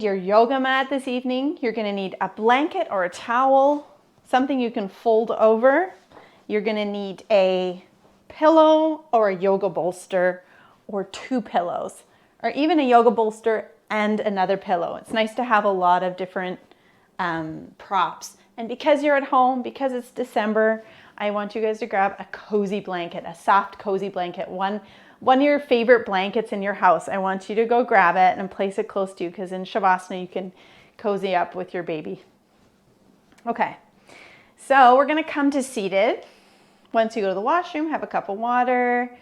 Your yoga mat this evening, you're going to need a blanket or a towel, something you can fold over. You're going to need a pillow or a yoga bolster or 2 pillows, or even a yoga bolster and another pillow. It's nice to have a lot of different props. And because you're at home, because it's December, I want you guys to grab a cozy blanket, a soft cozy blanket, one of your favorite blankets in your house. I want you to go grab it and place it close to you, because in Shavasana you can cozy up with your baby. Okay, so we're going to come to seated. Once you go to the washroom, have a cup of water,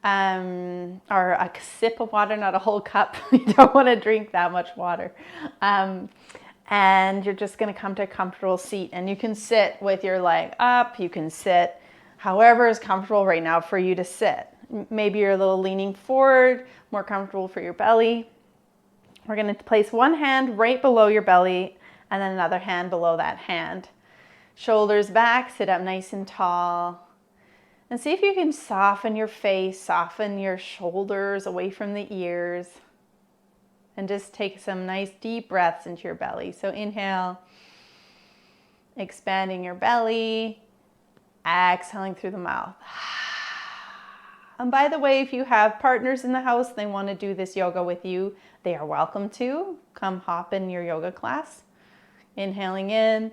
or a sip of water, not a whole cup. You don't want to drink that much water. And you're just going to come to a comfortable seat, and you can sit with your leg up. You can sit however is comfortable right now for you to sit. Maybe you're a little leaning forward, more comfortable for your belly. We're going to place one hand right below your belly and then another hand below that hand. Shoulders back, sit up nice and tall. And see if you can soften your face, soften your shoulders away from the ears. And just take some nice deep breaths into your belly. So inhale, expanding your belly, exhaling through the mouth. And by the way, if you have partners in the house, they want to do this yoga with you, they are welcome to. Come hop in your yoga class. Inhaling in,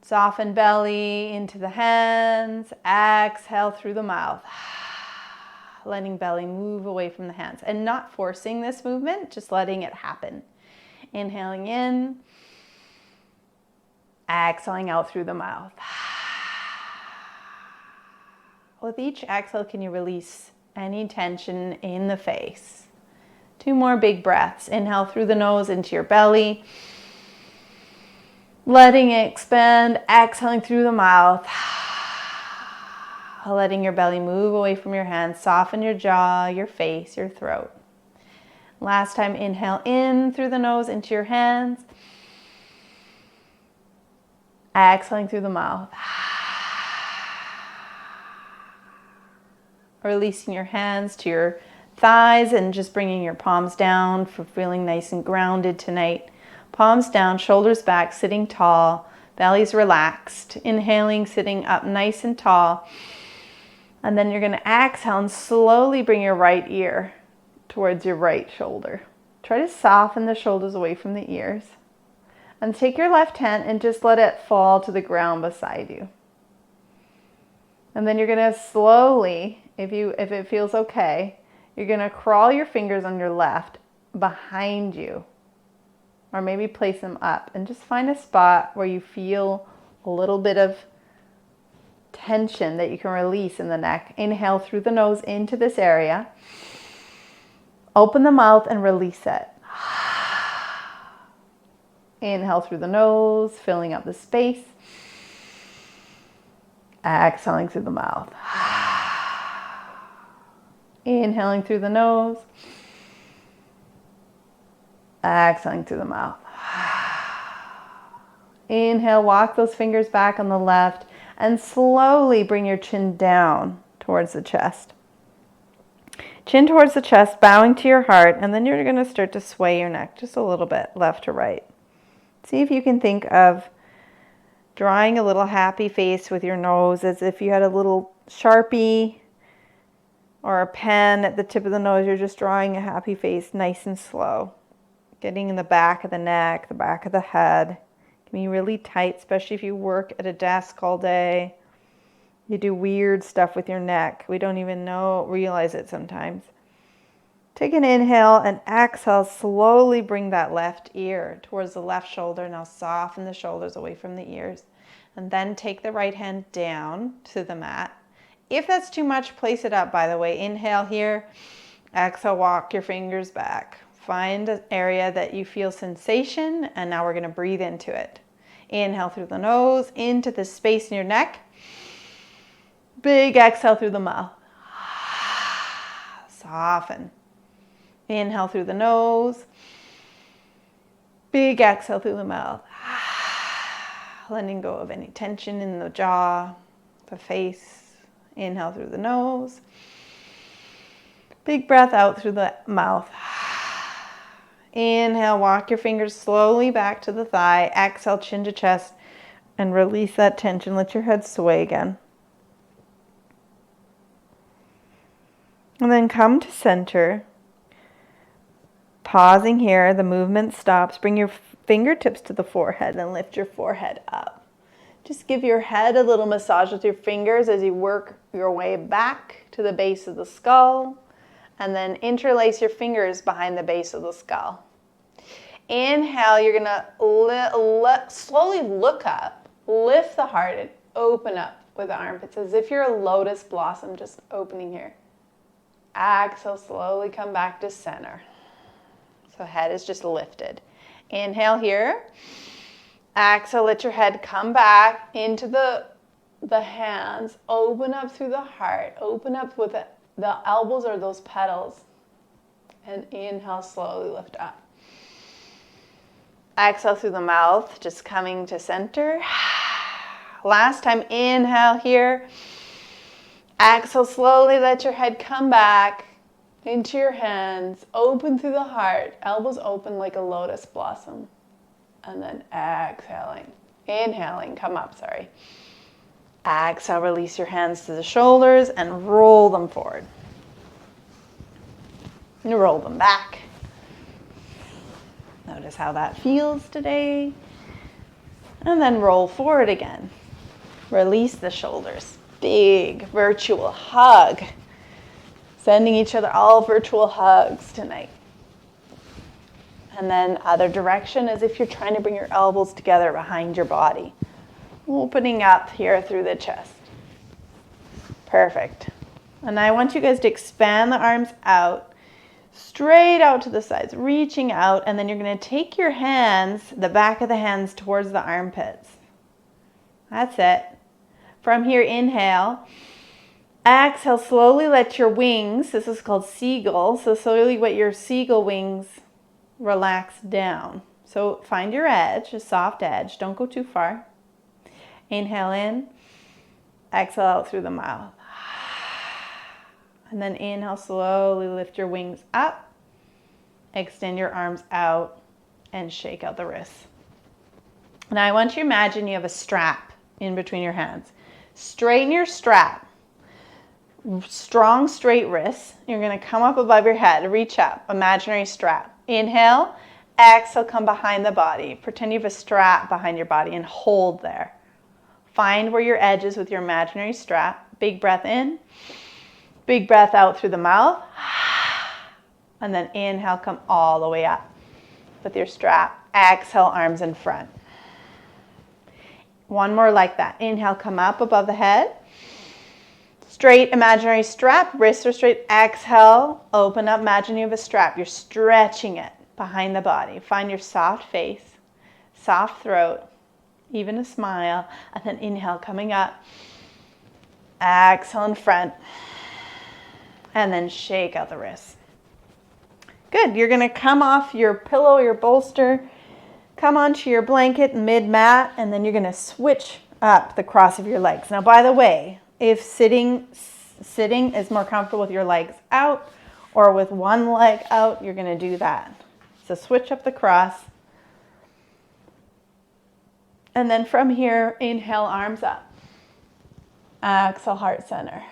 soften belly into the hands, exhale through the mouth. Letting belly move away from the hands and not forcing this movement, just letting it happen. Inhaling in, exhaling out through the mouth. With each exhale, can you release any tension in the face? 2 more big breaths. Inhale through the nose into your belly. Letting it expand, exhaling through the mouth. Letting your belly move away from your hands. Soften your jaw, your face, your throat. Last time, inhale in through the nose into your hands. Exhaling through the mouth. Releasing your hands to your thighs and just bringing your palms down for feeling nice and grounded tonight. Palms down, shoulders back, sitting tall, belly's relaxed. Inhaling, sitting up nice and tall. And then you're going to exhale and slowly bring your right ear towards your right shoulder. Try to soften the shoulders away from the ears. And take your left hand and just let it fall to the ground beside you. And then you're going to slowly, if it feels okay, you're going to crawl your fingers on your left behind you. Or maybe place them up. And just find a spot where you feel a little bit of tension that you can release in the neck. Inhale through the nose into this area. Open the mouth and release it. Inhale through the nose, filling up the space. Exhaling through the mouth. Inhaling through the nose. Exhaling through the mouth. Inhale, walk those fingers back on the left and slowly bring your chin down towards the chest. Chin towards the chest, bowing to your heart, and then you're going to start to sway your neck just a little bit left to right. See if you can think of drawing a little happy face with your nose as if you had a little Sharpie or a pen at the tip of the nose. You're just drawing a happy face nice and slow. Getting in the back of the neck, the back of the head. It can be really tight, especially if you work at a desk all day. You do weird stuff with your neck. We don't even realize it sometimes. Take an inhale and exhale. Slowly bring that left ear towards the left shoulder. Now soften the shoulders away from the ears. And then take the right hand down to the mat. If that's too much, place it up, by the way. Inhale here. Exhale, walk your fingers back. Find an area that you feel sensation, and now we're going to breathe into it. Inhale through the nose, into the space in your neck. Big exhale through the mouth. Soften. Inhale through the nose. Big exhale through the mouth. Letting go of any tension in the jaw, the face. Inhale through the nose. Big breath out through the mouth. Inhale, walk your fingers slowly back to the thigh. Exhale, chin to chest, and release that tension. Let your head sway again. And then come to center. Pausing here, the movement stops. Bring your fingertips to the forehead and lift your forehead up. Just give your head a little massage with your fingers as you work your way back to the base of the skull, and then interlace your fingers behind the base of the skull. Inhale, you're gonna slowly look up, lift the heart, and open up with the armpits as if you're a lotus blossom just opening here. Exhale, slowly come back to center. So head is just lifted. Inhale here. Exhale, let your head come back into the hands. Open up through the heart. Open up with the elbows or those petals. And inhale, slowly lift up. Exhale through the mouth, just coming to center. Last time, inhale here. Exhale, slowly let your head come back into your hands. Open through the heart. Elbows open like a lotus blossom. And then exhaling, inhaling, come up, sorry. Exhale, release your hands to the shoulders and roll them forward. And roll them back. Notice how that feels today. And then roll forward again. Release the shoulders. Big virtual hug. Sending each other all virtual hugs tonight. And then other direction as if you're trying to bring your elbows together behind your body. Opening up here through the chest. Perfect. And I want you guys to expand the arms out, straight out to the sides, reaching out, and then you're going to take your hands, the back of the hands towards the armpits. That's it. From here, inhale. Exhale, slowly let your wings, this is called seagull, so slowly let your seagull wings relax down. So find your edge, a soft edge. Don't go too far. Inhale in. Exhale out through the mouth. And then inhale, slowly lift your wings up. Extend your arms out and shake out the wrists. Now I want you to imagine you have a strap in between your hands. Straighten your strap. Strong, straight wrists. You're going to come up above your head. Reach up. Imaginary strap. Inhale, exhale, come behind the body. Pretend you have a strap behind your body and hold there. Find where your edge is with your imaginary strap. Big breath in, big breath out through the mouth. And then inhale, come all the way up with your strap. Exhale, arms in front. One more like that. Inhale, come up above the head. Straight imaginary strap, wrists are straight. Exhale, open up, imagine you have a strap. You're stretching it behind the body. Find your soft face, soft throat, even a smile. And then inhale, coming up. Exhale in front. And then shake out the wrists. Good, you're gonna come off your pillow, your bolster, come onto your blanket mid-mat, and then you're gonna switch up the cross of your legs. Now, by the way, if sitting is more comfortable with your legs out or with one leg out, you're going to do that. So switch up the cross. And then from here, inhale, arms up. Exhale, heart center.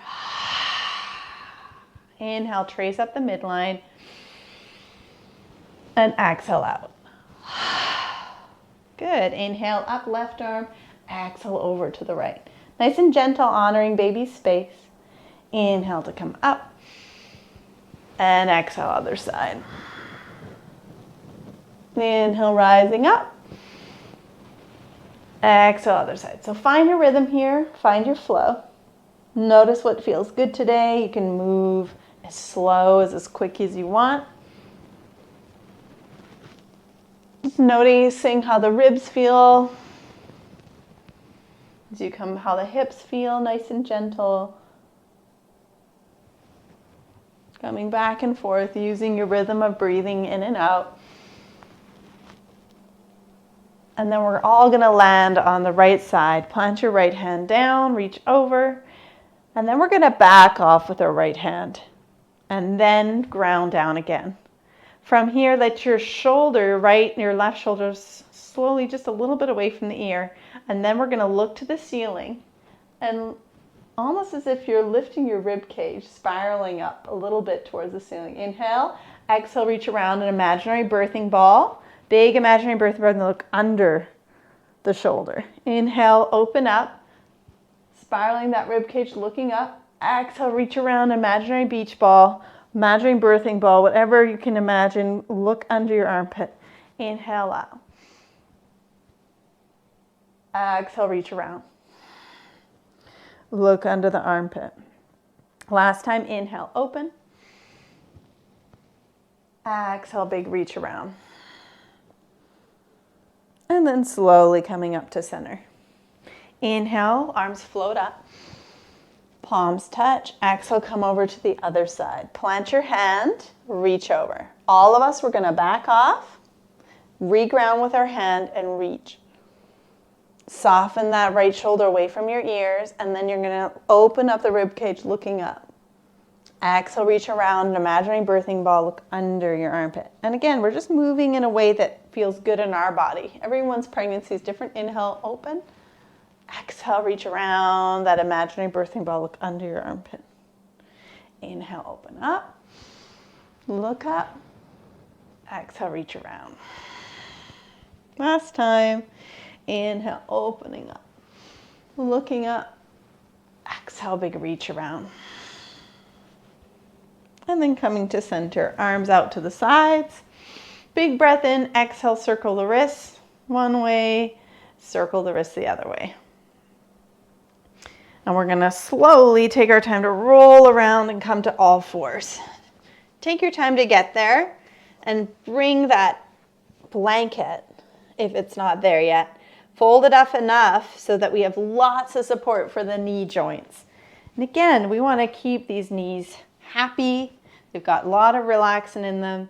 Inhale, trace up the midline. And exhale out. Good. Inhale, up left arm. Exhale, over to the right. Nice and gentle, honoring baby space. Inhale to come up. And exhale, other side. Inhale, rising up. Exhale, other side. So find your rhythm here. Find your flow. Notice what feels good today. You can move as slow as quick as you want. Just noticing how the ribs feel. As you come, how the hips feel, nice and gentle. Coming back and forth, using your rhythm of breathing in and out. And then we're all gonna land on the right side. Plant your right hand down, reach over. And then we're gonna back off with our right hand. And then ground down again. From here, let your shoulder, right, your left shoulder slowly just a little bit away from the ear. And then we're going to look to the ceiling and almost as if you're lifting your rib cage, spiraling up a little bit towards the ceiling. Inhale, exhale, reach around an imaginary birthing ball. Big imaginary birthing ball, and look under the shoulder. Inhale, open up, spiraling that rib cage, looking up. Exhale, reach around imaginary beach ball, imaginary birthing ball, whatever you can imagine. Look under your armpit. Inhale out. Exhale, reach around. Look under the armpit. Last time, inhale, open. Exhale, big reach around. And then slowly coming up to center. Inhale, arms float up. Palms touch. Exhale, come over to the other side. Plant your hand, reach over. All of us, we're going to back off, reground with our hand, and reach. Soften that right shoulder away from your ears, and then you're going to open up the rib cage looking up. Exhale, reach around an imaginary birthing ball, look under your armpit. And again, we're just moving in a way that feels good in our body. Everyone's pregnancy is different. Inhale, open. Exhale, reach around that imaginary birthing ball, look under your armpit. Inhale, open up. Look up. Exhale, reach around. Last time. Inhale, opening up, looking up, exhale, big reach around. And then coming to center, arms out to the sides. Big breath in, exhale, circle the wrists one way, circle the wrists the other way. And we're gonna slowly take our time to roll around and come to all fours. Take your time to get there and bring that blanket, if it's not there yet, fold it up enough so that we have lots of support for the knee joints. And again, we want to keep these knees happy. They've got a lot of relaxin in them.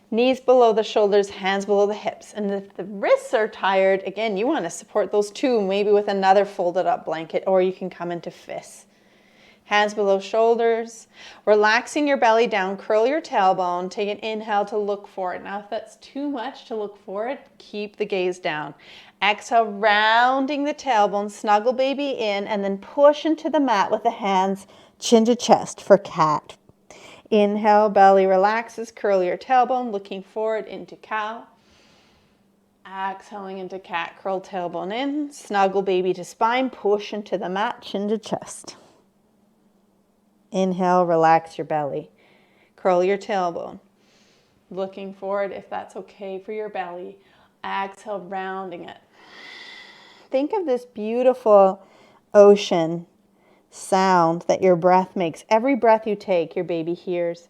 Knees below the shoulders, hands below the hips. And if the wrists are tired, again, you want to support those too, maybe with another folded up blanket, or you can come into fists. Hands below shoulders. Relaxing your belly down, curl your tailbone. Take an inhale to look forward. Now, if that's too much to look forward, keep the gaze down. Exhale, rounding the tailbone, snuggle baby in, and then push into the mat with the hands chin to chest for cat. Inhale, belly relaxes, curl your tailbone, looking forward into cow. Exhaling into cat, curl tailbone in, snuggle baby to spine, push into the mat, chin to chest. Inhale, relax your belly. Curl your tailbone. Looking forward if that's okay for your belly. Exhale, rounding it. Think of this beautiful ocean sound that your breath makes. Every breath you take, your baby hears.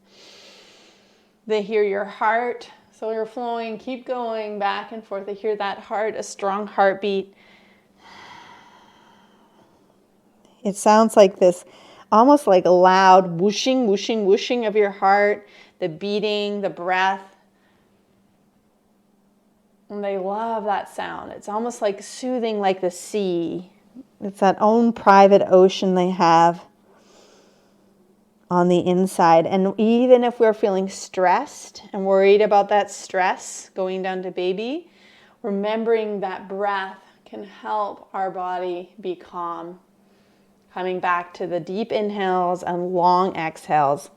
They hear your heart. So you're flowing, keep going back and forth. They hear that heart, a strong heartbeat. It sounds like this, almost like a loud whooshing, whooshing, whooshing of your heart, the beating, the breath. And they love that sound. It's almost like soothing, like the sea. It's that own private ocean they have on the inside. And even if we're feeling stressed and worried about that stress going down to baby, remembering that breath can help our body be calm. Coming back to the deep inhales and long exhales.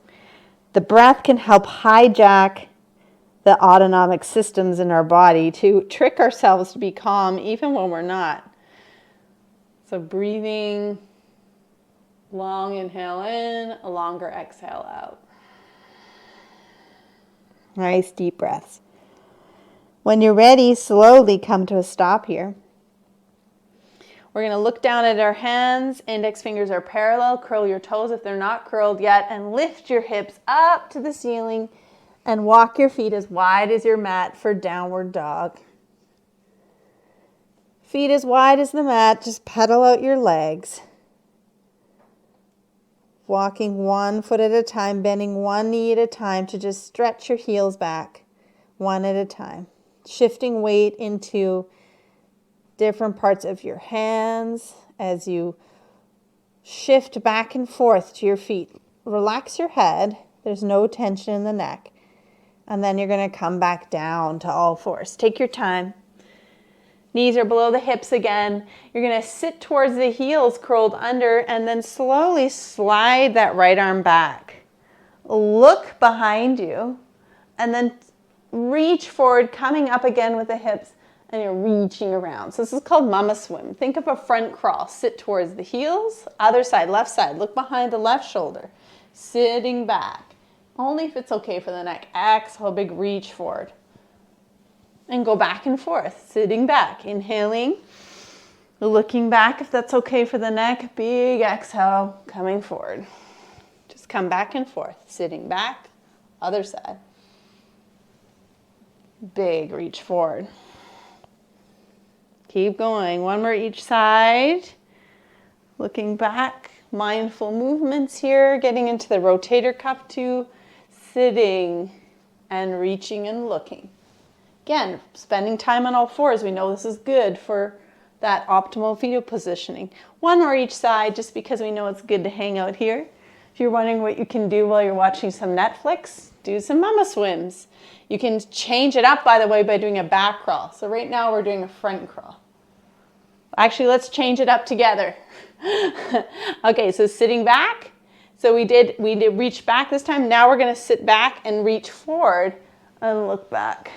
The breath can help hijack the autonomic systems in our body to trick ourselves to be calm even when we're not. So breathing, long inhale in, a longer exhale out. Nice deep breaths. When you're ready, slowly come to a stop here. We're going to look down at our hands. Index fingers are parallel. Curl your toes if they're not curled yet. And lift your hips up to the ceiling. And walk your feet as wide as your mat for downward dog. Feet as wide as the mat. Just pedal out your legs. Walking 1 foot at a time. Bending 1 knee at a time to just stretch your heels back. 1 at a time. Shifting weight into different parts of your hands as you shift back and forth to your feet. Relax your head. There's no tension in the neck. And then you're going to come back down to all fours. Take your time. Knees are below the hips again. You're going to sit towards the heels curled under and then slowly slide that right arm back. Look behind you and then reach forward, coming up again with the hips, and you're reaching around. So this is called mama swim. Think of a front crawl. Sit towards the heels, other side, left side. Look behind the left shoulder. Sitting back. Only if it's okay for the neck. Exhale, big reach forward. And go back and forth, sitting back. Inhaling, looking back if that's okay for the neck. Big exhale, coming forward. Just come back and forth, sitting back, other side. Big reach forward. Keep going. One more each side. Looking back. Mindful movements here. Getting into the rotator cuff too. Sitting and reaching and looking. Again, spending time on all fours. We know this is good for that optimal fetal positioning. One more each side just because we know it's good to hang out here. If you're wondering what you can do while you're watching some Netflix, do some mama swims. You can change it up, by the way, by doing a back crawl. So right now we're doing a front crawl. Actually, let's change it up together. Okay, so sitting back. So we did reach back this time. Now we're going to sit back and reach forward and look back.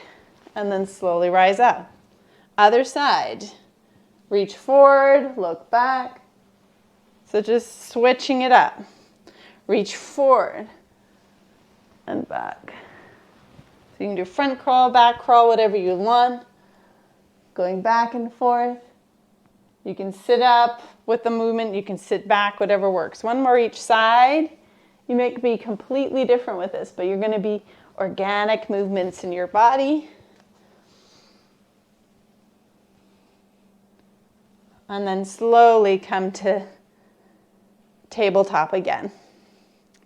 And then slowly rise up. Other side. Reach forward, look back. So just switching it up. Reach forward and back. So you can do front crawl, back crawl, whatever you want. Going back and forth. You can sit up with the movement. You can sit back, whatever works. One more each side. You may be completely different with this, but you're going to be organic movements in your body. And then slowly come to tabletop again.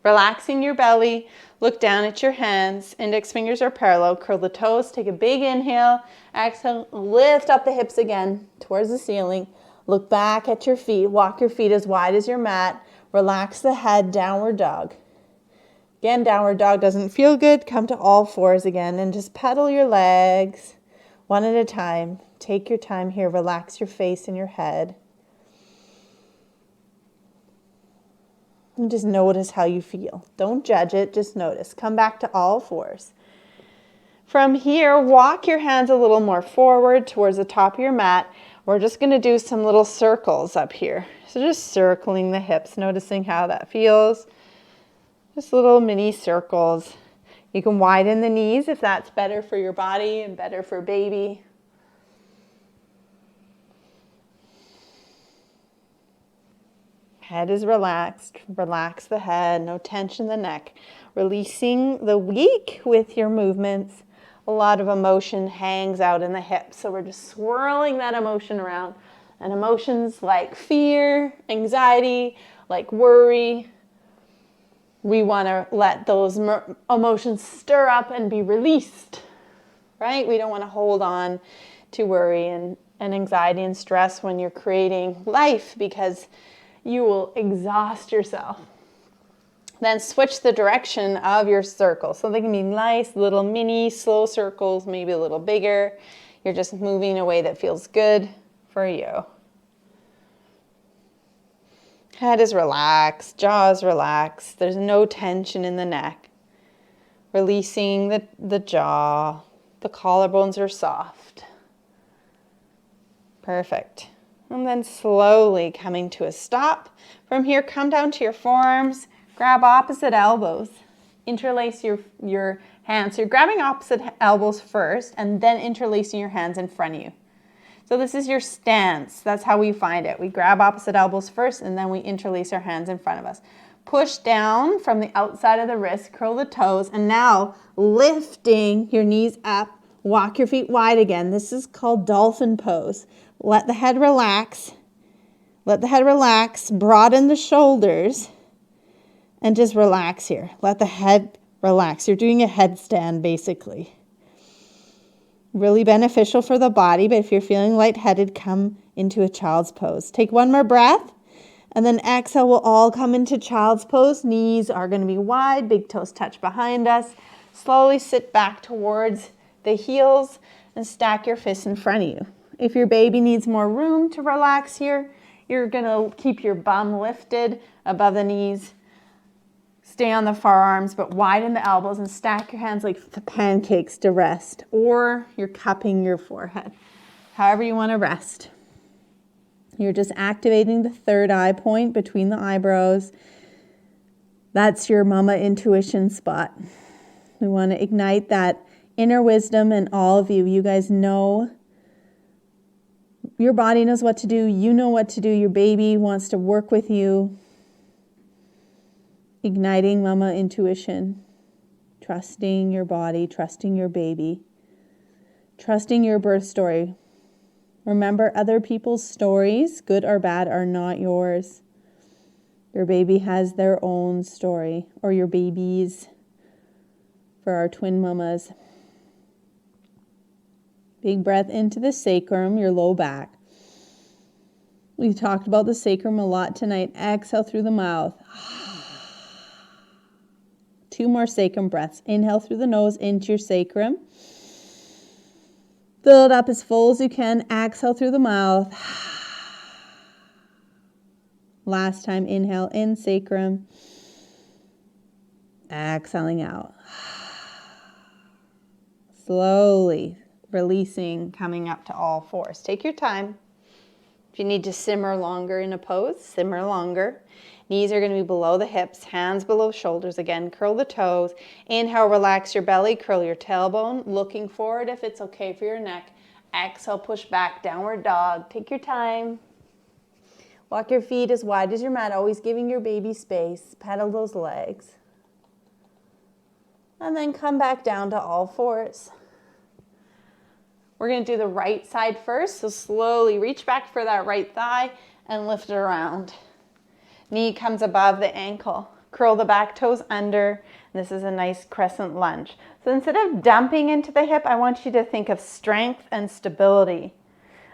Relaxing your belly, look down at your hands, index fingers are parallel, curl the toes, take a big inhale, exhale, lift up the hips again towards the ceiling, look back at your feet, walk your feet as wide as your mat, relax the head, downward dog. Again, downward dog doesn't feel good, come to all fours again and just pedal your legs one at a time. Take your time here, relax your face and your head. And just notice how you feel. Don't judge it, just notice. Come back to all fours. From here, walk your hands a little more forward towards the top of your mat. We're just going to do some little circles up here. So just circling the hips, noticing how that feels. Just little mini circles. You can widen the knees if that's better for your body and better for baby. Head is relaxed. Relax the head. No tension in the neck. Releasing the weak with your movements. A lot of emotion hangs out in the hips. So we're just swirling that emotion around. And emotions like fear, anxiety, like worry. We want to let those emotions stir up and be released. Right? We don't want to hold on to worry and anxiety and stress when you're creating life because you will exhaust yourself. Then switch the direction of your circle. So they can be nice little mini slow circles, maybe a little bigger. You're just moving in a way that feels good for you. Head is relaxed, jaw is relaxed. There's no tension in the neck. Releasing the jaw. The collarbones are soft. Perfect. And then slowly coming to a stop. From here, come down to your forearms, grab opposite elbows, interlace your hands. So you're grabbing opposite elbows first and then interlacing your hands in front of you. So this is your stance. That's how we find it. We grab opposite elbows first and then we interlace our hands in front of us. Push down from the outside of the wrist, curl the toes, and now lifting your knees up, walk your feet wide again. This is called dolphin pose. Let the head relax. Let the head relax. Broaden the shoulders. And just relax here. Let the head relax. You're doing a headstand basically. Really beneficial for the body, but if you're feeling lightheaded, come into a child's pose. Take one more breath. And then exhale, we'll all come into child's pose. Knees are going to be wide. Big toes touch behind us. Slowly sit back towards the heels and stack your fists in front of you. If your baby needs more room to relax here, you're gonna keep your bum lifted above the knees. Stay on the forearms, but widen the elbows and stack your hands like the pancakes to rest, or you're cupping your forehead. However you want to rest. You're just activating the third eye point between the eyebrows. That's your mama intuition spot. We want to ignite that inner wisdom in all of you. You guys know, your body knows what to do. You know what to do. Your baby wants to work with you. Igniting mama intuition. Trusting your body, trusting your baby. Trusting your birth story. Remember, other people's stories, good or bad, are not yours. Your baby has their own story, or your babies, for our twin mamas. Big breath into the sacrum, your low back. We talked about the sacrum a lot tonight. Exhale through the mouth. 2 more sacrum breaths. Inhale through the nose into your sacrum. Fill it up as full as you can. Exhale through the mouth. Last time, inhale in sacrum. Exhaling out. Slowly releasing, coming up to all fours. Take your time. If you need to simmer longer in a pose, simmer longer. Knees are going to be below the hips, hands below shoulders. Again, curl the toes. Inhale, relax your belly, curl your tailbone, looking forward if it's okay for your neck. Exhale, push back, downward dog. Take your time. Walk your feet as wide as your mat, always giving your baby space. Pedal those legs. And then come back down to all fours. We're going to do the right side first, so slowly reach back for that right thigh and lift it around. Knee comes above the ankle. Curl the back toes under. This is a nice crescent lunge. So instead of dumping into the hip, I want you to think of strength and stability.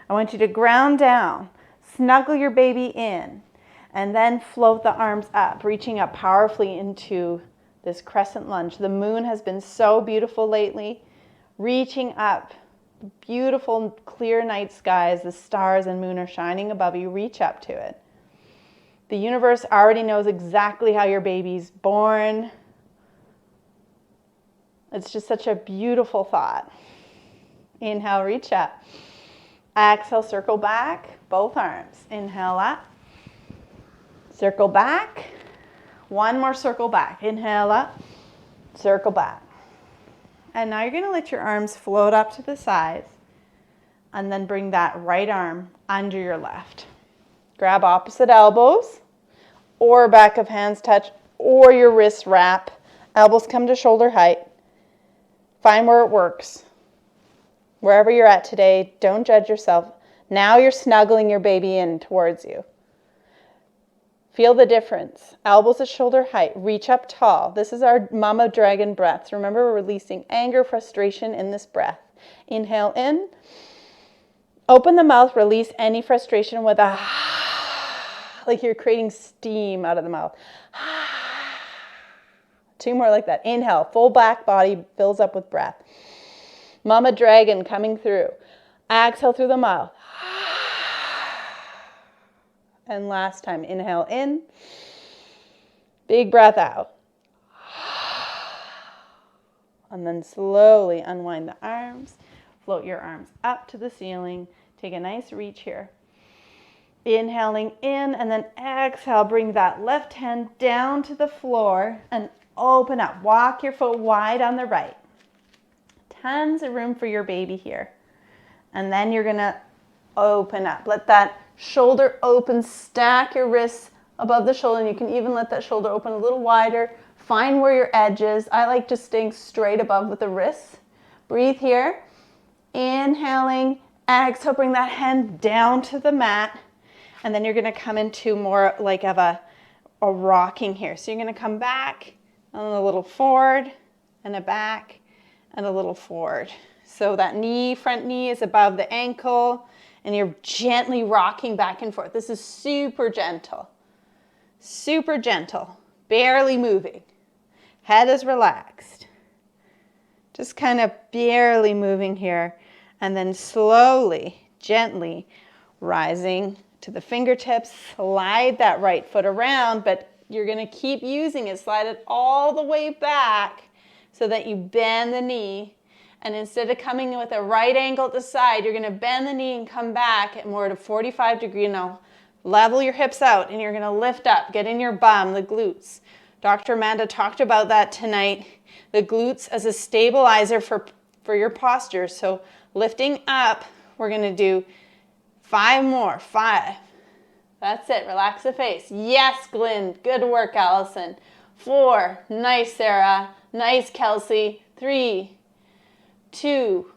I want you to ground down, snuggle your baby in, and then float the arms up, reaching up powerfully into this crescent lunge. The moon has been so beautiful lately. Reaching up, beautiful clear night skies, the stars and moon are shining above you. Reach up to it. The universe already knows exactly how your baby's born. It's just such a beautiful thought. Inhale, reach up. Exhale, circle back, both arms. Inhale up. Circle back. One more circle back. Inhale up. Circle back. And now you're going to let your arms float up to the sides. And then bring that right arm under your left. Grab opposite elbows, or back of hands touch, or your wrists wrap. Elbows come to shoulder height. Find where it works. Wherever you're at today, don't judge yourself. Now you're snuggling your baby in towards you. Feel the difference. Elbows at shoulder height. Reach up tall. This is our mama dragon breaths. Remember, we're releasing anger, frustration in this breath. Inhale in. Open the mouth. Release any frustration with a like you're creating steam out of the mouth. 2 more like that. Inhale. Full back body fills up with breath. Mama dragon coming through. Exhale through the mouth. And last time, inhale in. Big breath out. And then slowly unwind the arms. Float your arms up to the ceiling. Take a nice reach here. Inhaling in, and then exhale. Bring that left hand down to the floor and open up. Walk your foot wide on the right. Tons of room for your baby here. And then you're going to open up. Let that shoulder open. Stack your wrists above the shoulder. And you can even let that shoulder open a little wider. Find where your edge is. I like just staying straight above with the wrists. Breathe here. Inhaling. Exhale. Bring that hand down to the mat. And then you're going to come into more like of a rocking here. So you're going to come back and a little forward and a back and a little forward. So that knee, front knee is above the ankle and you're gently rocking back and forth. This is super gentle, barely moving. Head is relaxed. Just kind of barely moving here, and then slowly, gently rising to the fingertips. Slide that right foot around, but you're going to keep using it. Slide it all the way back so that you bend the knee. And instead of coming in with a right angle at the side, you're going to bend the knee and come back at more to 45 degree. Now, level your hips out, and you're going to lift up. Get in your bum, the glutes. Dr. Amanda talked about that tonight. The glutes as a stabilizer for your posture. So lifting up, we're going to do 5 more. 5. That's it. Relax the face. Yes, Glenn. Good work, Allison. 4. Nice, Sarah. Nice, Kelsey. 3, 2,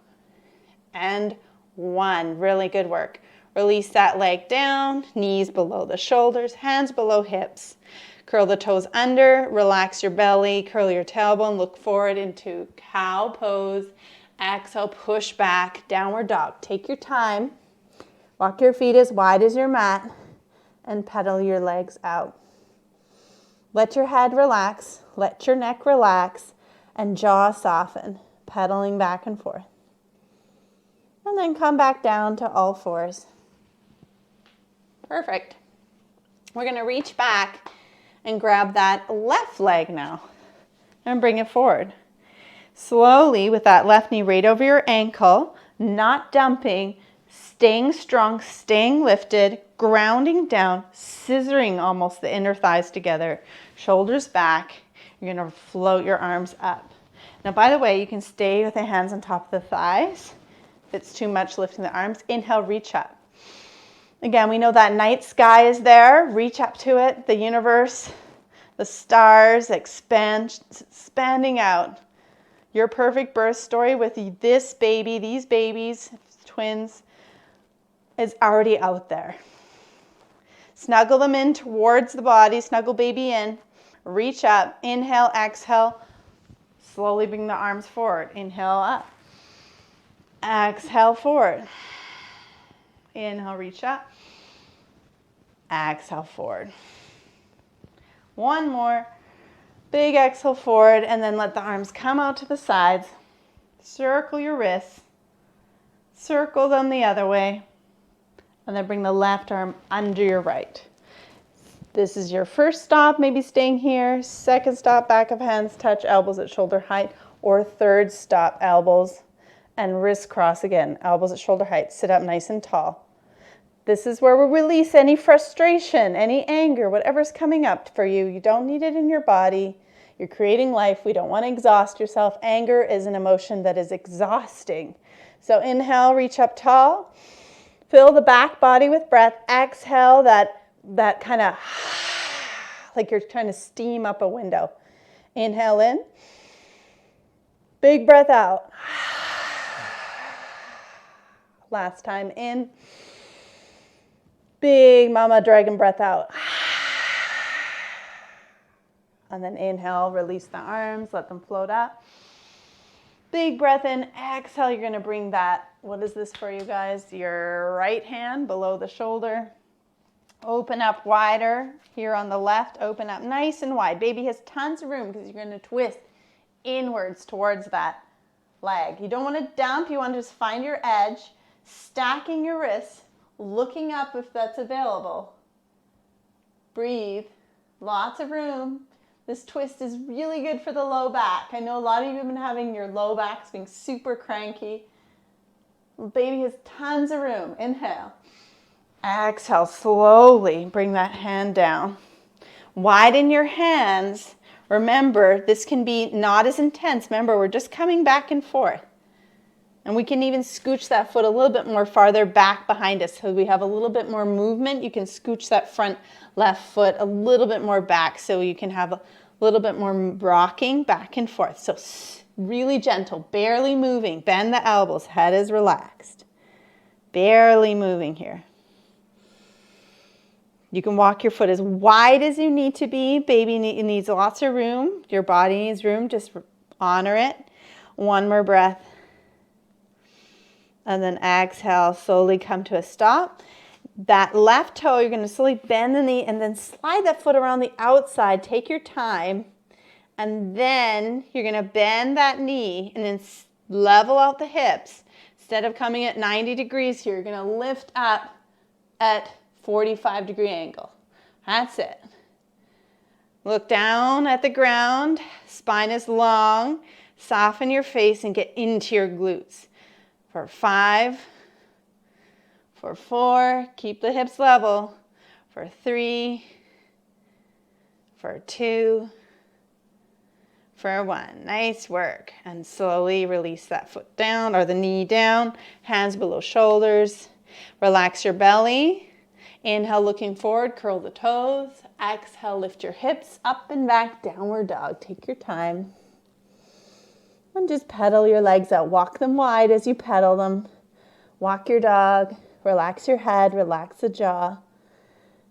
and 1. Really good work. Release that leg down. Knees below the shoulders. Hands below hips. Curl the toes under, relax your belly, curl your tailbone, look forward into cow pose. Exhale, push back, downward dog. Take your time. Walk your feet as wide as your mat and pedal your legs out. Let your head relax, let your neck relax, and jaw soften, pedaling back and forth. And then come back down to all fours. Perfect. We're going to reach back and grab that left leg now and bring it forward. Slowly with that left knee right over your ankle, not dumping, staying strong, staying lifted, grounding down, scissoring almost the inner thighs together, shoulders back. You're going to float your arms up. Now, by the way, you can stay with the hands on top of the thighs. If it's too much lifting the arms, inhale, reach up. Again, we know that night sky is there. Reach up to it. The universe, the stars expanding out. Your perfect birth story with this baby, these babies, twins, is already out there. Snuggle them in towards the body. Snuggle baby in. Reach up. Inhale, exhale. Slowly bring the arms forward. Inhale up. Exhale forward. Inhale, reach up. Exhale forward. One more. Big exhale forward, and then let the arms come out to the sides. Circle your wrists. Circle them the other way. And then bring the left arm under your right. This is your first stop, maybe staying here. Second stop, back of hands touch, elbows at shoulder height. Or third stop, elbows and wrists cross again. Elbows at shoulder height. Sit up nice and tall. This is where we release any frustration, any anger, whatever's coming up for you. You don't need it in your body. You're creating life. We don't want to exhaust yourself. Anger is an emotion that is exhausting. So inhale, reach up tall. Fill the back body with breath. Exhale, that kind of like you're trying to steam up a window. Inhale in. Big breath out. Last time in. Big mama dragon breath out. And then inhale, release the arms, let them float up. Big breath in, exhale, you're gonna bring that, what is this for you guys? Your right hand below the shoulder. Open up wider, here on the left, open up nice and wide. Baby has tons of room because you're gonna twist inwards towards that leg. You don't wanna dump, you wanna just find your edge, stacking your wrists, looking up if that's available. Breathe. Lots of room. This twist is really good for the low back. I know a lot of you have been having your low backs being super cranky. Baby has tons of room. Inhale. Exhale. Slowly bring that hand down. Widen your hands. Remember, this can be not as intense. Remember, we're just coming back and forth. And we can even scooch that foot a little bit more farther back behind us. So we have a little bit more movement. You can scooch that front left foot a little bit more back so you can have a little bit more rocking back and forth. So really gentle, barely moving. Bend the elbows, head is relaxed. Barely moving here. You can walk your foot as wide as you need to be. Baby needs lots of room. Your body needs room. Just honor it. One more breath. And then exhale, slowly come to a stop. That left toe, you're going to slowly bend the knee and then slide that foot around the outside. Take your time And then you're going to bend that knee and then level out the hips. Instead of coming at 90 degrees here, you're going to lift up at 45-degree angle. That's it. Look down at the ground. Spine is long. Soften your face and get into your glutes. For 5, for 4, keep the hips level. For 3, for 2, for 1. Nice work. And slowly release that foot down or the knee down. Hands below shoulders. Relax your belly. Inhale, looking forward, curl the toes. Exhale, lift your hips up and back, downward dog. Take your time. And just pedal your legs out. Walk them wide as you pedal them. Walk your dog. Relax your head, relax the jaw.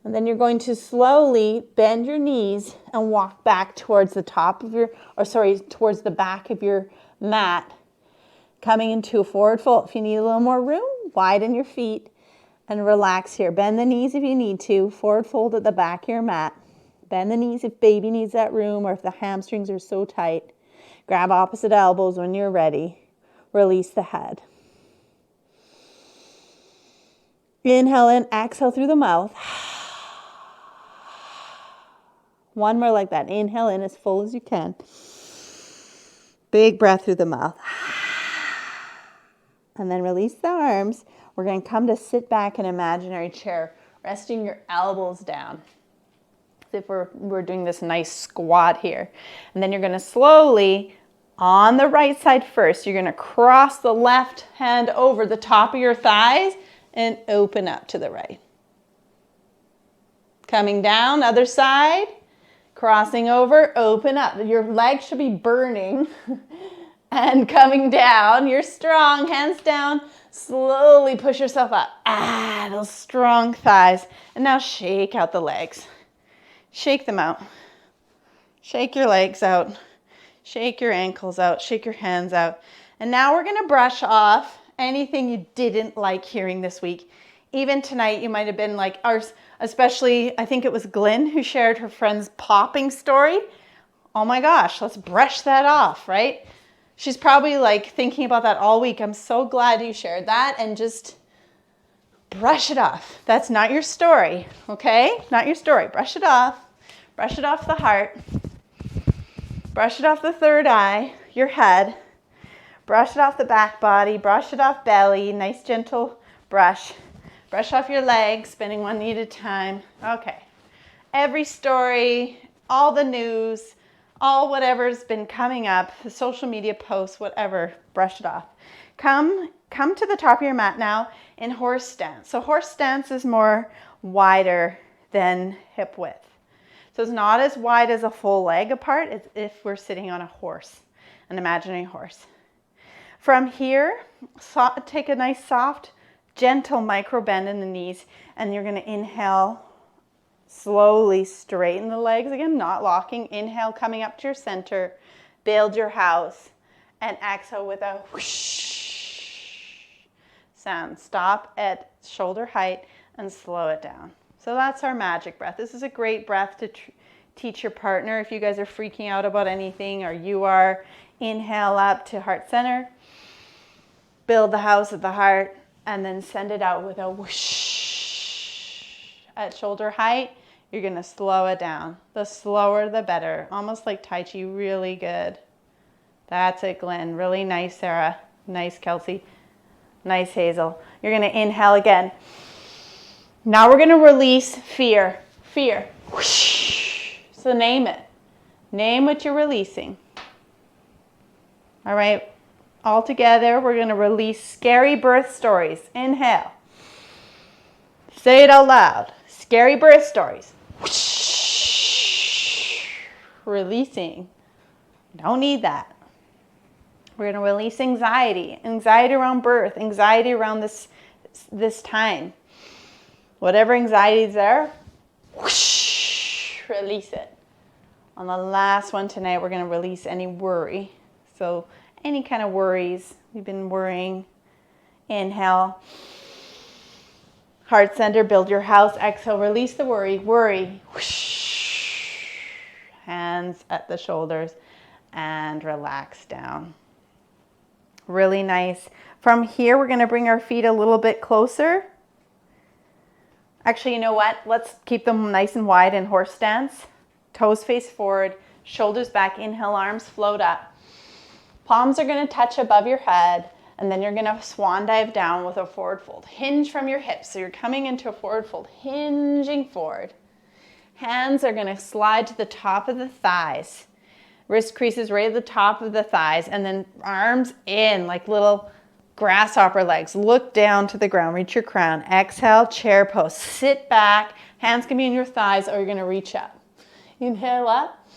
And then you're going to slowly bend your knees and walk back towards the top of your, towards the back of your mat. Coming into a forward fold. If you need a little more room, widen your feet and relax here. Bend the knees if you need to. Forward fold at the back of your mat. Bend the knees if baby needs that room or if the hamstrings are so tight. Grab opposite elbows when you're ready. Release the head. Inhale in, exhale through the mouth. One more like that. Inhale in as full as you can. Big breath through the mouth. And then release the arms. We're going to come to sit back in an imaginary chair, resting your elbows down. As if we're doing this nice squat here. And then you're going to slowly, on the right side first, you're going to cross the left hand over the top of your thighs and open up to the right. Coming down, other side. Crossing over, open up. Your legs should be burning. And coming down, you're strong, hands down. Slowly push yourself up. Those strong thighs. And now shake out the legs. Shake them out. Shake your legs out. Shake your ankles out. Shake your hands out. And now we're going to brush off anything you didn't like hearing this week. Even tonight, you might have been like ours, especially, I think it was Glenn who shared her friend's popping story. Oh my gosh, let's brush that off, right? She's probably like thinking about that all week. I'm so glad you shared that and just brush it off. That's not your story, okay? Not your story. Brush it off. Brush it off the heart. Brush it off the third eye, your head. Brush it off the back body. Brush it off belly. Nice gentle brush. Brush off your legs, bending one knee at a time. Okay. Every story, all the news, all whatever's been coming up, the social media posts, whatever, brush it off. Come to the top of your mat now in horse stance. So horse stance is more wider than hip width. So it's not as wide as a full leg apart as if we're sitting on a horse, an imaginary horse. From here, take a nice soft, gentle micro bend in the knees, and you're going to inhale, slowly straighten the legs again, not locking. Inhale, coming up to your center, build your house, and exhale with a whoosh sound. Stop at shoulder height and slow it down. So that's our magic breath. This is a great breath to teach your partner if you guys are freaking out about anything or you are. Inhale up to heart center, build the house at the heart, and then send it out with a whoosh. At shoulder height, you're going to slow it down. The slower, the better. Almost like Tai Chi, really good. That's it, Glenn. Really nice, Sarah. Nice, Kelsey. Nice, Hazel. You're going to inhale again. Now we're going to release fear. Fear. Whoosh. So name it. Name what you're releasing. All right. All together, we're going to release scary birth stories. Inhale. Say it out loud. Scary birth stories. Whoosh. Releasing. Don't need that. We're going to release anxiety. Anxiety around birth. Anxiety around this time. Whatever anxiety is there, whoosh, release it. On the last one tonight, we're going to release any worry. So any kind of worries. You've been worrying. Inhale. Heart center, build your house. Exhale, release the worry. Worry. Whoosh. Hands at the shoulders and relax down. Really nice. From here, we're going to bring our feet a little bit closer. Actually, you know what? Let's keep them nice and wide in horse stance. Toes face forward, shoulders back. Inhale, arms float up. Palms are going to touch above your head, and then you're going to swan dive down with a forward fold. Hinge from your hips. So you're coming into a forward fold, hinging forward. Hands are going to slide to the top of the thighs. Wrist creases right at the top of the thighs, and then arms in like little grasshopper legs. Look down to the ground, reach your crown. Exhale, chair pose. Sit back, hands can be in your thighs, or you're going to reach up. Inhale up,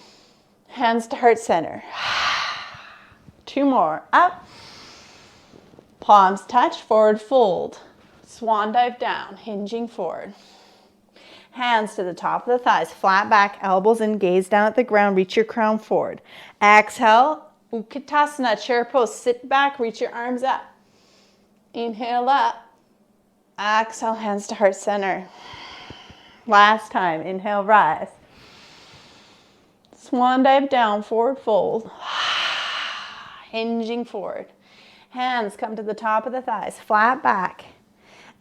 hands to heart center. 2 more, up. Palms touch, forward fold. Swan dive down, hinging forward. Hands to the top of the thighs, flat back, elbows in, gaze down at the ground, reach your crown forward. Exhale, Utkatasana, chair pose, sit back, reach your arms up. Inhale up, exhale, hands to heart center. Last time, inhale, rise. Swan dive down, forward fold. Hinging forward. Hands come to the top of the thighs, flat back.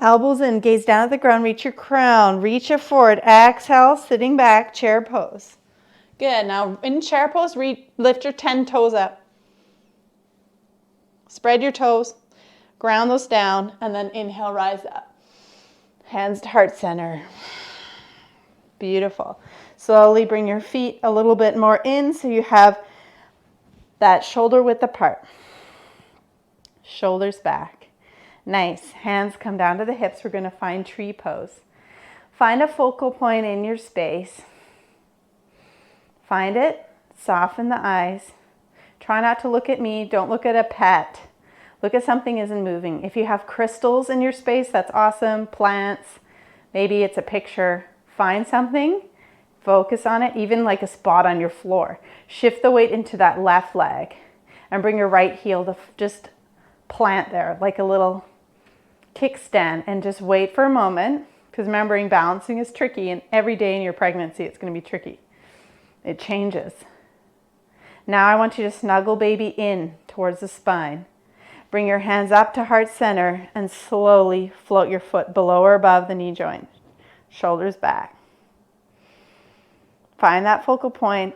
Elbows in, gaze down at the ground, reach your crown, reach it forward. Exhale, sitting back, chair pose. Good, now in chair pose, lift your 10 toes up. Spread your toes, ground those down, and then inhale, rise up. Hands to heart center. Beautiful. Slowly bring your feet a little bit more in so you have that shoulder width apart. Shoulders back. Nice. Hands come down to the hips. We're going to find tree pose. Find a focal point in your space. Find it. Soften the eyes. Try not to look at me. Don't look at a pet. Look at something isn't moving. If you have crystals in your space, that's awesome. Plants. Maybe it's a picture. Find something. Focus on it, even like a spot on your floor. Shift the weight into that left leg and bring your right heel to just plant there like a little kickstand, and just wait for a moment, because remembering balancing is tricky, and every day in your pregnancy it's going to be tricky. It changes. Now I want you to snuggle baby in towards the spine. Bring your hands up to heart center and slowly float your foot below or above the knee joint. Shoulders back. Find that focal point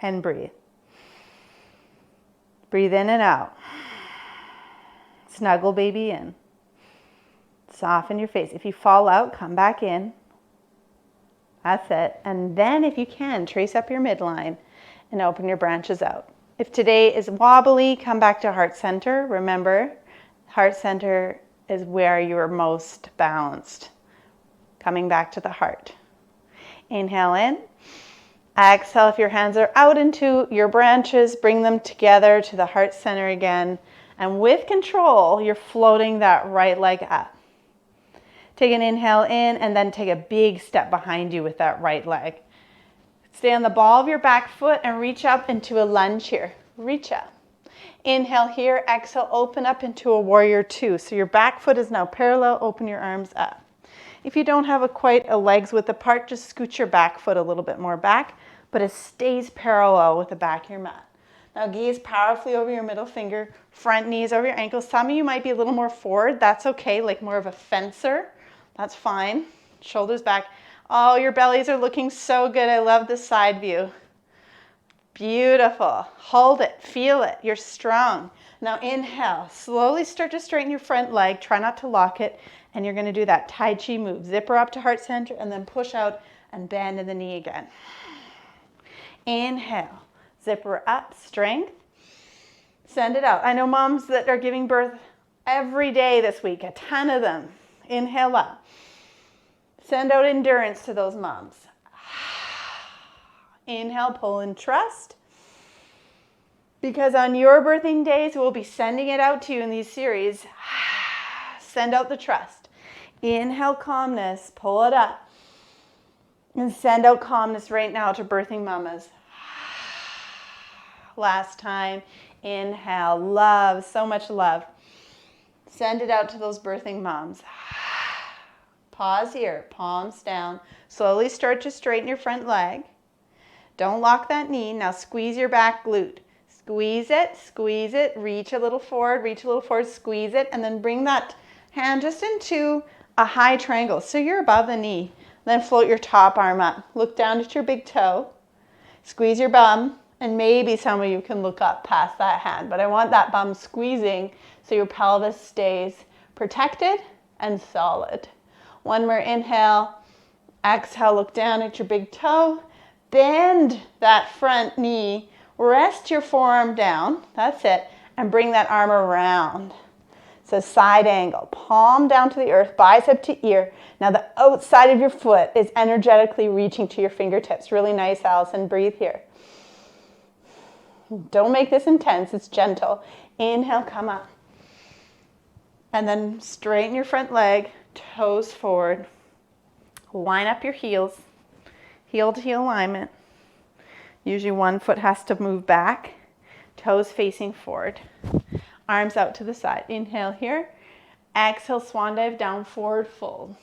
and breathe. Breathe in and out. Snuggle baby in. Soften your face. If you fall out, come back in. That's it. And then if you can, trace up your midline and open your branches out. If today is wobbly, come back to heart center. Remember, heart center is where you are most balanced. Coming back to the heart. Inhale in. Exhale, if your hands are out into your branches, bring them together to the heart center again. And with control, you're floating that right leg up. Take an inhale in and then take a big step behind you with that right leg. Stay on the ball of your back foot and reach up into a lunge here. Reach up. Inhale here, exhale, open up into a warrior two. So your back foot is now parallel, open your arms up. If you don't have quite a legs width apart, just scoot your back foot a little bit more back, but it stays parallel with the back of your mat. Now gaze powerfully over your middle finger, front knees over your ankles. Some of you might be a little more forward. That's okay, like more of a fencer. That's fine. Shoulders back. Oh, your bellies are looking so good. I love this side view. Beautiful. Hold it. Feel it. You're strong. Now inhale. Slowly start to straighten your front leg. Try not to lock it. And you're going to do that Tai Chi move. Zipper up to heart center and then push out and bend in the knee again. Inhale. Zipper up, strength. Send it out. I know moms that are giving birth every day this week, a ton of them. Inhale up. Send out endurance to those moms. Inhale, pull and trust. Because on your birthing days, we'll be sending it out to you in these series. Send out the trust. Inhale, calmness, pull it up. And send out calmness right now to birthing mamas. Last time, inhale, love, so much love. Send it out to those birthing moms. Pause here, palms down. Slowly start to straighten your front leg. Don't lock that knee. Now squeeze your back glute. Squeeze it, reach a little forward, squeeze it, and then bring that hand just into a high triangle. So you're above the knee. Then float your top arm up. Look down at your big toe. Squeeze your bum, and maybe some of you can look up past that hand, but I want that bum squeezing so your pelvis stays protected and solid. One more inhale. Exhale, look down at your big toe. Bend that front knee. Rest your forearm down. That's it. And bring that arm around. So side angle. Palm down to the earth, bicep to ear. Now the outside of your foot is energetically reaching to your fingertips. Really nice, Allison. Breathe here. Don't make this intense. It's gentle. Inhale, come up. And then straighten your front leg. Toes forward. Line up your heels. Heel to heel alignment. Usually one foot has to move back. Toes facing forward. Arms out to the side. Inhale here. Exhale, swan dive down, forward fold.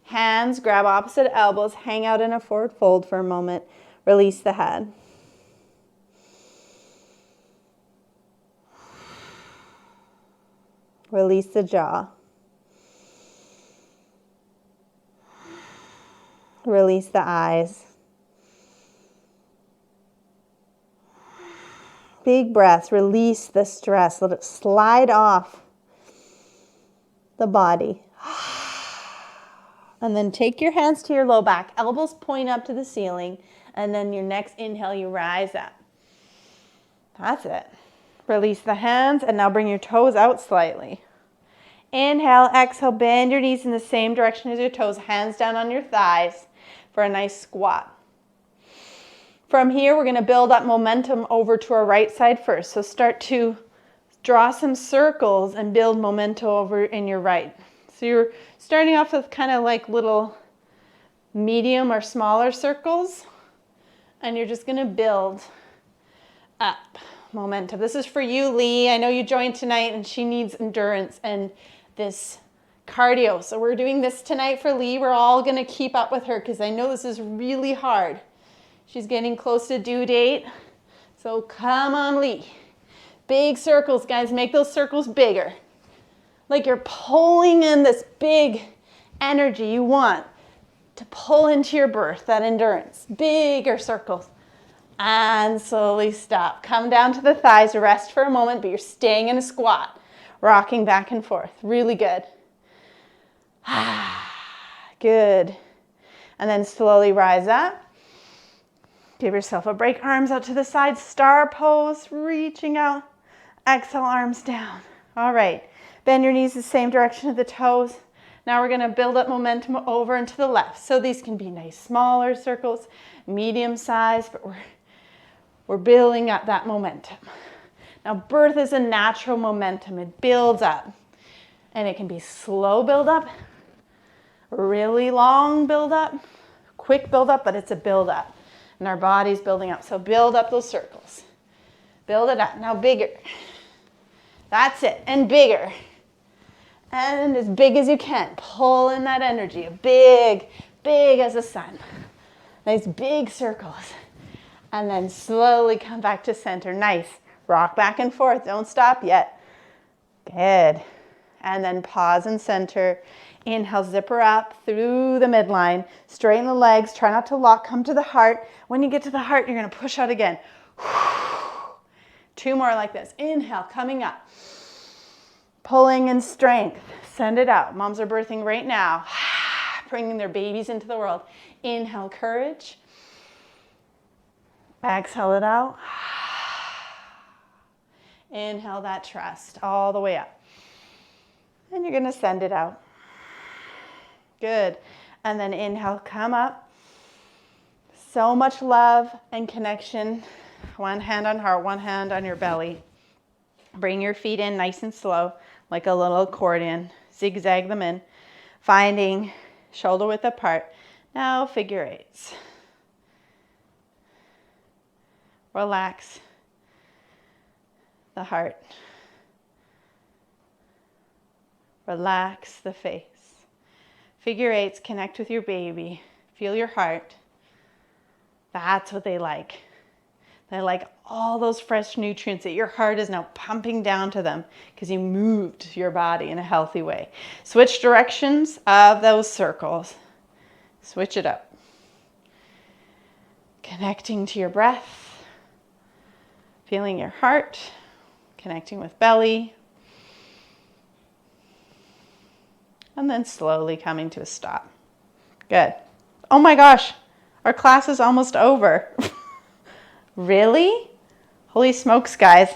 Hands grab opposite elbows. Hang out in a forward fold for a moment. Release the head. Release the jaw. Release the eyes. Big breaths. Release the stress. Let it slide off the body. And then take your hands to your low back. Elbows point up to the ceiling. And then your next inhale, you rise up. That's it. Release the hands. And now bring your toes out slightly. Inhale, exhale, bend your knees in the same direction as your toes. Hands down on your thighs for a nice squat. From here, we're going to build up momentum over to our right side first. So start to draw some circles and build momentum over in your right. So you're starting off with kind of like little medium or smaller circles. And you're just going to build up momentum. This is for you, Lee. I know you joined tonight and she needs endurance and this cardio. So we're doing this tonight for Lee. We're all going to keep up with her because I know this is really hard. She's getting close to due date. So come on, Lee. Big circles, guys. Make those circles bigger. Like you're pulling in this big energy you want to pull into your birth, that endurance. Bigger circles. And slowly stop. Come down to the thighs. Rest for a moment, but you're staying in a squat. Rocking back and forth. Really good. Good. And then slowly rise up. Give yourself a break. Arms out to the side. Star pose. Reaching out. Exhale, arms down. All right. Bend your knees the same direction of the toes. Now we're going to build up momentum over and to the left. So these can be nice smaller circles, medium size, but we're building up that momentum. Now birth is a natural momentum. It builds up. And it can be slow build up, really long build up, quick build up, but it's a build up. And our body's building up. So build up those circles. Build it up. Now bigger. That's it. And bigger. And as big as you can. Pull in that energy. Big, big as the sun. Nice big circles. And then slowly come back to center. Nice. Rock back and forth. Don't stop yet. Good. And then pause and center. Inhale, zipper up through the midline. Straighten the legs. Try not to lock. Come to the heart. When you get to the heart, you're going to push out again. 2 more like this. Inhale, coming up. Pulling in strength. Send it out. Moms are birthing right now. Bringing their babies into the world. Inhale, courage. Exhale it out. Inhale that trust all the way up. And you're going to send it out. Good. And then inhale, come up. So much love and connection. One hand on heart, one hand on your belly. Bring your feet in nice and slow, like a little accordion. Zigzag them in, finding shoulder width apart. Now figure eights. Relax the heart. Relax the face. Figure eights, connect with your baby. Feel your heart. That's what they like. They like all those fresh nutrients that your heart is now pumping down to them because you moved your body in a healthy way. Switch directions of those circles. Switch it up. Connecting to your breath. Feeling your heart. Connecting with belly. And then slowly coming to a stop. Good. Oh my gosh, our class is almost over. Really? Holy smokes, guys.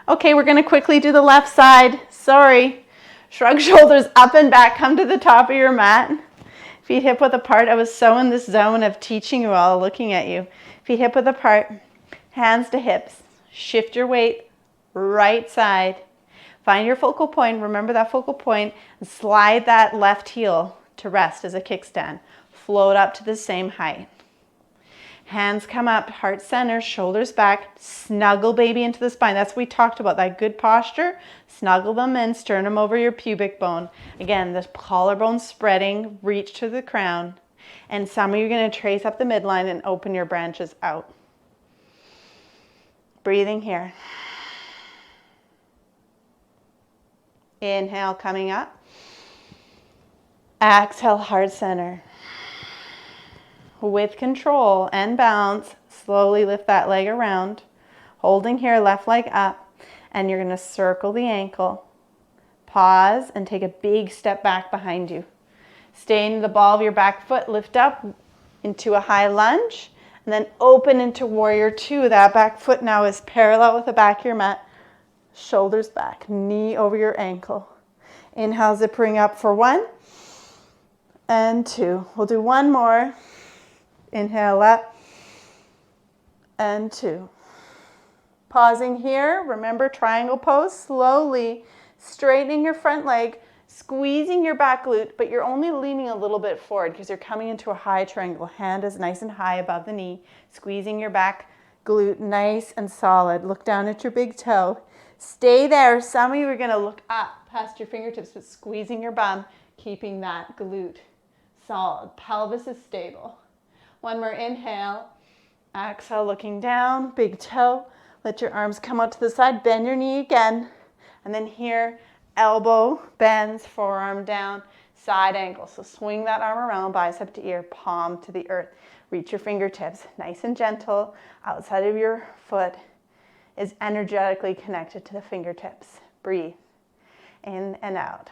Okay, we're going to quickly do the left side. Sorry. Shrug shoulders up and back. Come to the top of your mat. Feet hip width apart. I was so in this zone of teaching you all, looking at you. Feet hip width apart. Hands to hips. Shift your weight. Right side. Find your focal point. Remember that focal point. And slide that left heel to rest as a kickstand. Float up to the same height. Hands come up, heart center, shoulders back, snuggle baby into the spine. That's what we talked about, that good posture. Snuggle them in, sternum over your pubic bone. Again, the collarbone spreading, reach to the crown. And some of you are going to trace up the midline and open your branches out. Breathing here. Inhale, coming up. Exhale, heart center. With control and balance, slowly lift that leg around, holding here, left leg up, and you're going to circle the ankle. Pause and take a big step back behind you. Stay in the ball of your back foot, lift up into a high lunge, and then open into warrior two. That back foot now is parallel with the back of your mat, shoulders back, knee over your ankle. Inhale, zippering up for 1 and 2. We'll do one more. Inhale up and 2. Pausing here, remember triangle pose, slowly straightening your front leg, squeezing your back glute, but you're only leaning a little bit forward because you're coming into a high triangle. Hand is nice and high above the knee, squeezing your back glute nice and solid. Look down at your big toe. Stay there. Some of you are going to look up past your fingertips, but squeezing your bum, keeping that glute solid. Pelvis is stable. One more inhale. Exhale, looking down, big toe. Let your arms come out to the side. Bend your knee again. And then here, elbow bends, forearm down, side angle. So swing that arm around, bicep to ear, palm to the earth. Reach your fingertips, nice and gentle. Outside of your foot is energetically connected to the fingertips. Breathe in and out.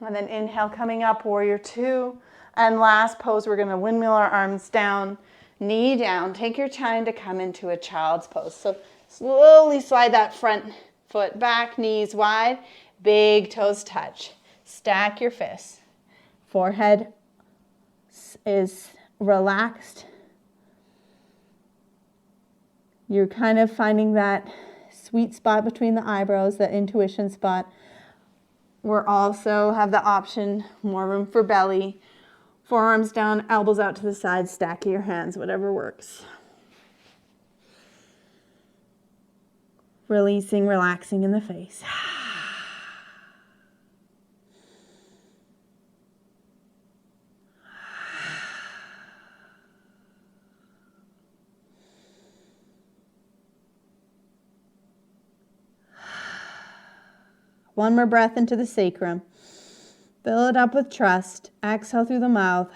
And then inhale, coming up, warrior two. And last pose, we're going to windmill our arms down, knee down. Take your time to come into a child's pose. So slowly slide that front foot back, knees wide, big toes touch. Stack your fists. Forehead is relaxed. You're kind of finding that sweet spot between the eyebrows, that intuition spot. We're also have the option, more room for belly. Forearms down, elbows out to the side, stack your hands, whatever works. Releasing, relaxing in the face. One more breath into the sacrum. Fill it up with trust. Exhale through the mouth.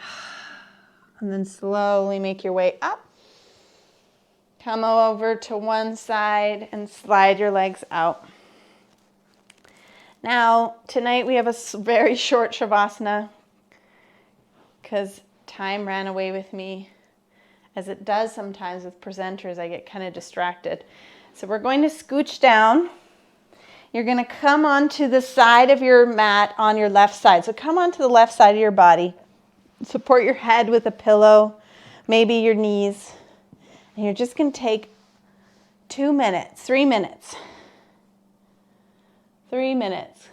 And then slowly make your way up. Come over to one side and slide your legs out. Now, tonight we have a very short Shavasana because time ran away with me. As it does sometimes with presenters, I get kind of distracted. So we're going to scooch down. You're going to come onto the side of your mat on your left side. So come onto the left side of your body. Support your head with a pillow, maybe your knees. And you're just going to take 2 minutes, 3 minutes. 3 minutes.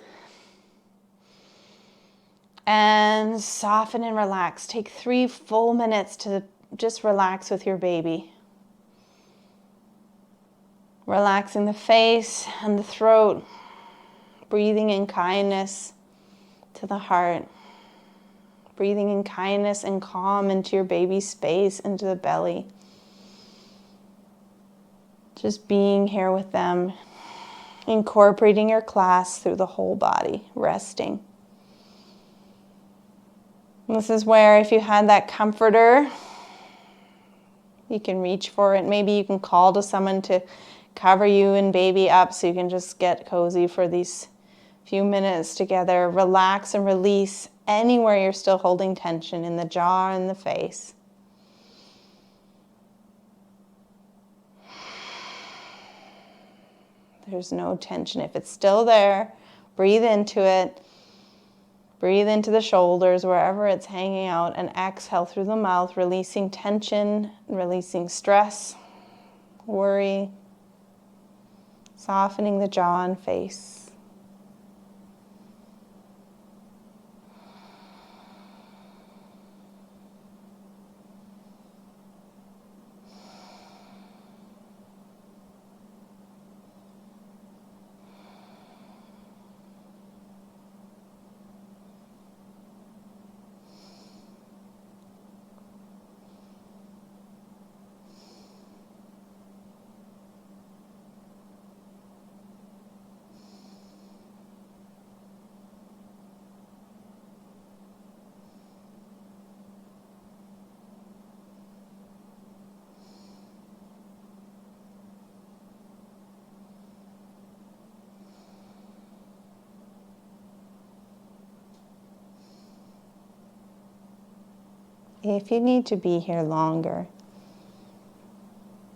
And soften and relax. Take 3 full minutes to just relax with your baby. Relaxing the face and the throat. Breathing in kindness to the heart. breathing in kindness and calm into your baby's space, into the belly. Just being here with them, incorporating your class through the whole body, resting. And this is where, if you had that comforter, you can reach for it. Maybe you can call to someone to cover you and baby up so you can just get cozy for these few minutes together. Relax and release anywhere you're still holding tension, in the jaw and the face. There's no tension. If it's still there, breathe into it. Breathe into the shoulders, wherever it's hanging out, and exhale through the mouth, releasing tension, releasing stress, worry, softening the jaw and face. If you need to be here longer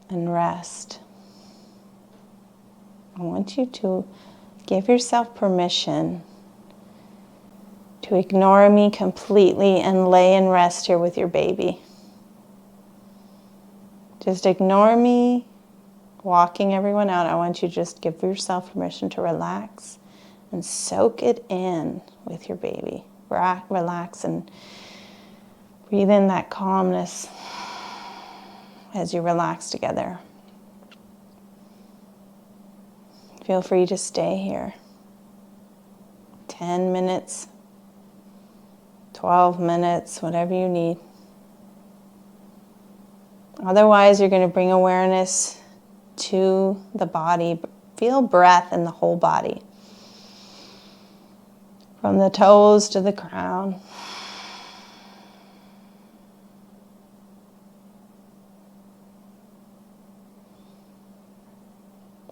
and rest, I want you to give yourself permission to ignore me completely and lay and rest here with your baby. Just ignore me walking everyone out. I want you to just give yourself permission to relax and soak it in with your baby. Relax and breathe in that calmness as you relax together. Feel free to stay here. 10 minutes, 12 minutes, whatever you need. Otherwise, you're going to bring awareness to the body. Feel breath in the whole body. From the toes to the crown.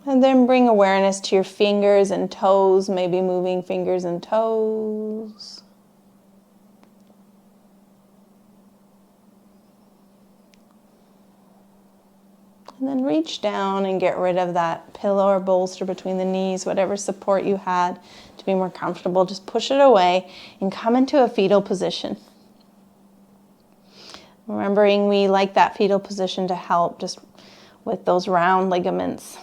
And then bring awareness to your fingers and toes, maybe moving fingers and toes. And then reach down and get rid of that pillow or bolster between the knees, whatever support you had to be more comfortable. Just push it away and come into a fetal position. Remembering we like that fetal position to help just with those round ligaments.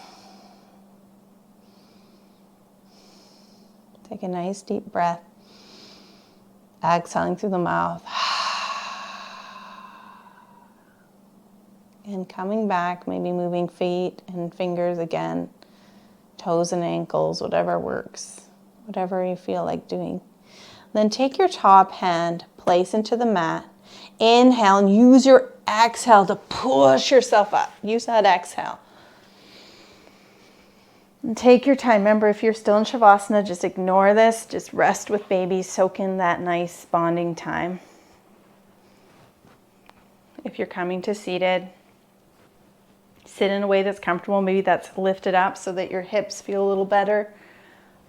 Take a nice deep breath. Exhaling through the mouth. And coming back, maybe moving feet and fingers again, toes and ankles, whatever works, whatever you feel like doing. Then take your top hand, place into the mat. Inhale and use your exhale to push yourself up. Use that exhale. And take your time. Remember, if you're still in Shavasana, just ignore this. Just rest with baby. Soak in that nice bonding time. If you're coming to seated, sit in a way that's comfortable. Maybe that's lifted up so that your hips feel a little better.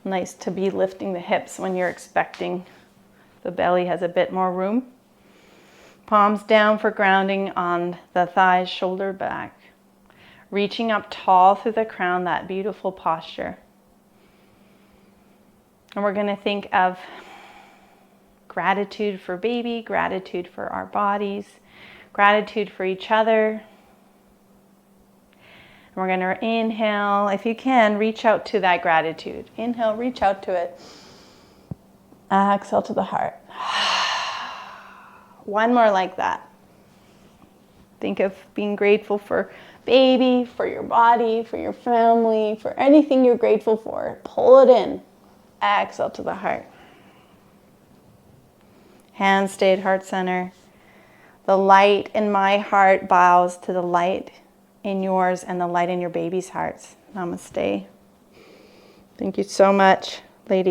Nice to be lifting the hips when you're expecting the belly has a bit more room. Palms down for grounding on the thighs, shoulder back. Reaching up tall through the crown, that beautiful posture. And we're going to think of gratitude for baby, gratitude for our bodies, gratitude for each other. And we're going to inhale. If you can, reach out to that gratitude. Inhale, reach out to it. Exhale to the heart. One more like that. Think of being grateful for baby, for your body, for your family, for anything you're grateful for. Pull it in. Exhale to the heart. Hands stay at heart center. The light in my heart bows to the light in yours and the light in your baby's hearts. Namaste. Thank you so much, ladies.